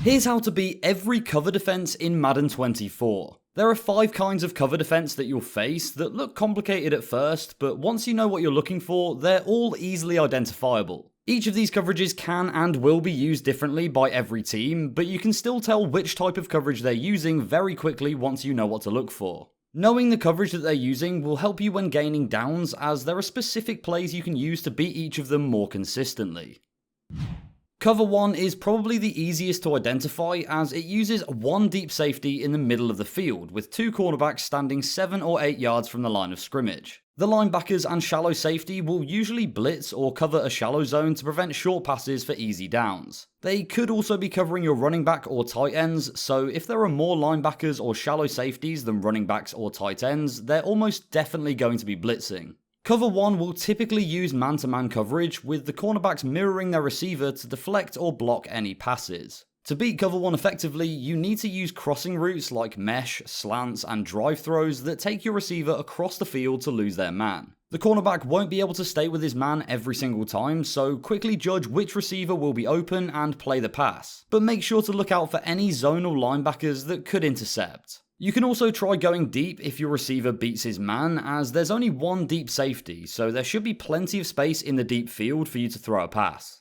Here's how to beat every cover defense in Madden 24. There are 5 kinds of cover defense that you'll face that look complicated at first, but once you know what you're looking for, they're all easily identifiable. Each of these coverages can and will be used differently by every team, but you can still tell which type of coverage they're using very quickly once you know what to look for. Knowing the coverage that they're using will help you when gaining downs, as there are specific plays you can use to beat each of them more consistently. Cover 1 is probably the easiest to identify, as it uses one deep safety in the middle of the field, with 2 cornerbacks standing 7 or 8 yards from the line of scrimmage. The linebackers and shallow safety will usually blitz or cover a shallow zone to prevent short passes for easy downs. They could also be covering your running back or tight ends, so if there are more linebackers or shallow safeties than running backs or tight ends, they're almost definitely going to be blitzing. Cover 1 will typically use man-to-man coverage, with the cornerbacks mirroring their receiver to deflect or block any passes. To beat Cover 1 effectively, you need to use crossing routes like mesh, slants, and drive throws that take your receiver across the field to lose their man. The cornerback won't be able to stay with his man every single time, so quickly judge which receiver will be open and play the pass. But make sure to look out for any zonal linebackers that could intercept. You can also try going deep if your receiver beats his man, as there's only one deep safety, so there should be plenty of space in the deep field for you to throw a pass.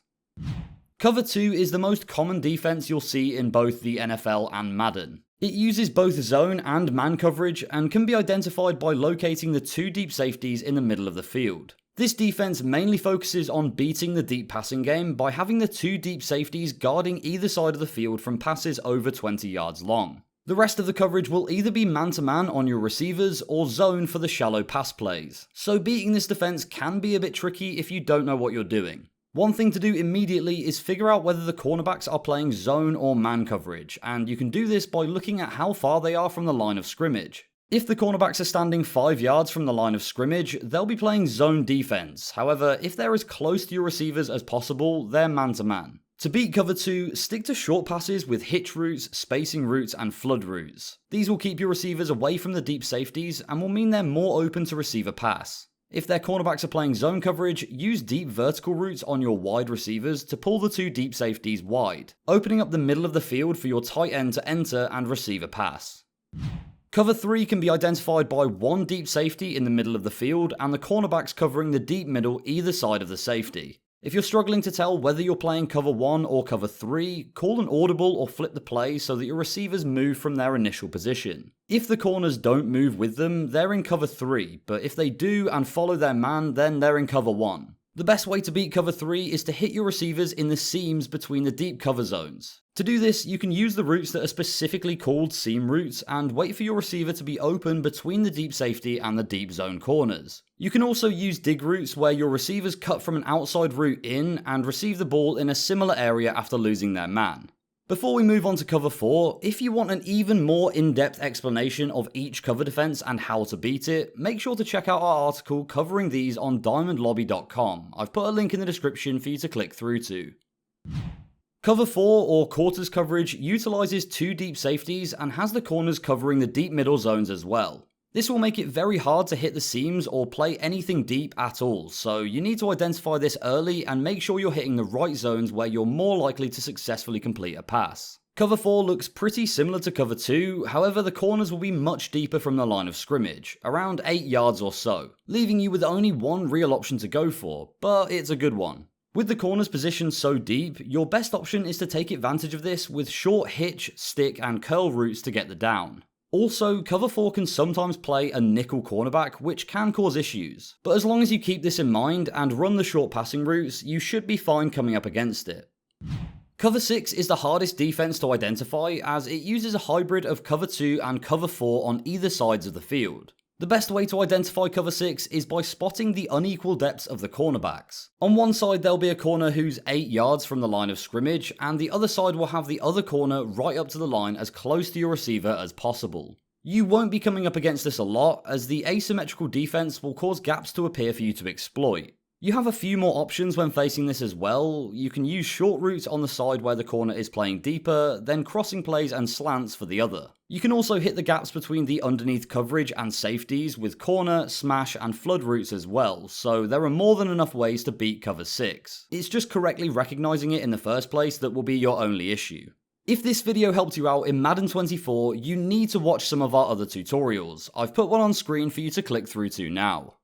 Cover 2 is the most common defense you'll see in both the NFL and Madden. It uses both zone and man coverage and can be identified by locating the 2 deep safeties in the middle of the field. This defense mainly focuses on beating the deep passing game by having the 2 deep safeties guarding either side of the field from passes over 20 yards long. The rest of the coverage will either be man-to-man on your receivers or zone for the shallow pass plays, so beating this defense can be a bit tricky if you don't know what you're doing. One thing to do immediately is figure out whether the cornerbacks are playing zone or man coverage, and you can do this by looking at how far they are from the line of scrimmage. If the cornerbacks are standing 5 yards from the line of scrimmage, they'll be playing zone defense. However, if they're as close to your receivers as possible, they're man-to-man. To beat Cover 2, stick to short passes with hitch routes, spacing routes, and flood routes. These will keep your receivers away from the deep safeties and will mean they're more open to receive a pass. If their cornerbacks are playing zone coverage, use deep vertical routes on your wide receivers to pull the 2 deep safeties wide, opening up the middle of the field for your tight end to enter and receive a pass. Cover 3 can be identified by one deep safety in the middle of the field and the cornerbacks covering the deep middle either side of the safety. If you're struggling to tell whether you're playing Cover 1 or Cover 3, call an audible or flip the play so that your receivers move from their initial position. If the corners don't move with them, they're in Cover 3, but if they do and follow their man, then they're in Cover 1. The best way to beat Cover 3 is to hit your receivers in the seams between the deep cover zones. To do this, you can use the routes that are specifically called seam routes and wait for your receiver to be open between the deep safety and the deep zone corners. You can also use dig routes where your receivers cut from an outside route in and receive the ball in a similar area after losing their man. Before we move on to Cover 4, if you want an even more in-depth explanation of each cover defense and how to beat it, make sure to check out our article covering these on DiamondLobby.com. I've put a link in the description for you to click through to. Cover 4 or quarters coverage utilizes 2 deep safeties and has the corners covering the deep middle zones as well. This will make it very hard to hit the seams or play anything deep at all, so you need to identify this early and make sure you're hitting the right zones where you're more likely to successfully complete a pass. Cover 4 looks pretty similar to Cover 2, however the corners will be much deeper from the line of scrimmage, around 8 yards or so, leaving you with only one real option to go for, but it's a good one. With the corners positioned so deep, your best option is to take advantage of this with short hitch, stick, and curl routes to get the down. Also, Cover 4 can sometimes play a nickel cornerback, which can cause issues, but as long as you keep this in mind and run the short passing routes, you should be fine coming up against it. Cover 6 is the hardest defense to identify as it uses a hybrid of Cover 2 and Cover 4 on either sides of the field. The best way to identify Cover 6 is by spotting the unequal depths of the cornerbacks. On one side there'll be a corner who's 8 yards from the line of scrimmage, and the other side will have the other corner right up to the line as close to your receiver as possible. You won't be coming up against this a lot, as the asymmetrical defense will cause gaps to appear for you to exploit. You have a few more options when facing this as well. You can use short routes on the side where the corner is playing deeper, then crossing plays and slants for the other. You can also hit the gaps between the underneath coverage and safeties with corner, smash, and flood routes as well, so there are more than enough ways to beat Cover 6. It's just correctly recognizing it in the first place that will be your only issue. If this video helped you out in Madden 24, you need to watch some of our other tutorials. I've put one on screen for you to click through to now.